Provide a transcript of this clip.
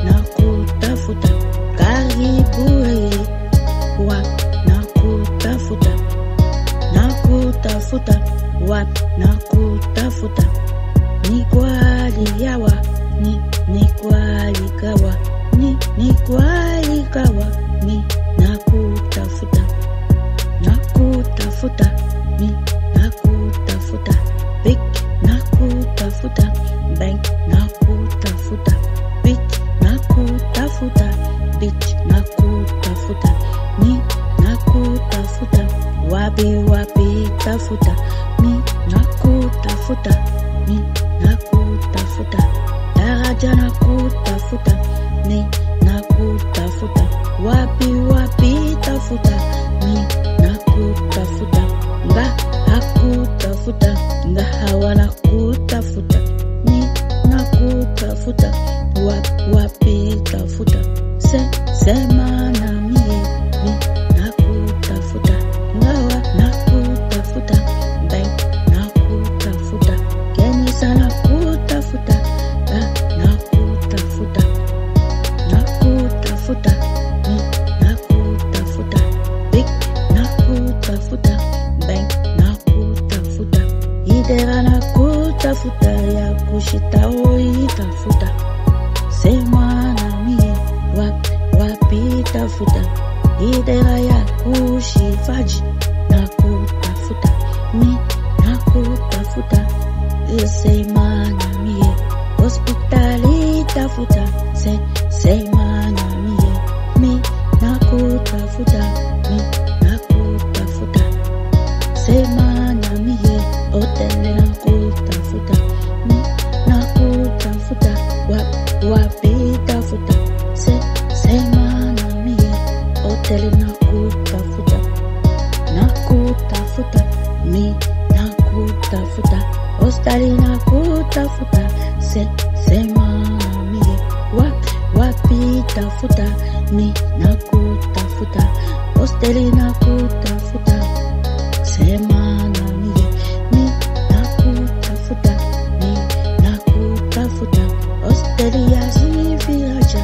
nakutafuta, karibu wewe, nakutafuta, nakutafuta, ni kwa hali yawa, ni kwa hali kawa, ni kwa hali kawa, nakutafuta, nakutafuta, big, nakutafuta, bang, nakutafuta, bitch, nakutafuta, ni nakutafuta, wapi tafuta, ni nakutafuta, daraja nakutafuta, ni nakutafuta, wapi tafuta, ni nakutafuta, hakutafuta, hawa nakutafuta, ni nakutafuta, wapi tafuta, sema na mie, ni nakutafuta, ngawa nakutafuta, bang, nakutafuta, kenisa nakutafuta, nakutafuta, ni nakutafuta, big, nakutafuta, bang, nakutafuta, idera nakutafuta, ya kushita itafuta, sema na mie, wapi tafuta, idera ya kushifaji, nakutafuta, ni nakutafuta, sema na mie, hospitali tafuta, sema na mie, mi nakutafuta, sema na mie, hoteli nakutafuta, mi nakutafuta, wapi tafuta, sema na mie, hoteli nakutafuta, mi nakutafuta, hostali nakutafuta, sema na mie, wapi tafuta, mi nakutafuta, hosteli nakutafuta, sema na mie, mi nakutafuta, hosteli ya ziviraja,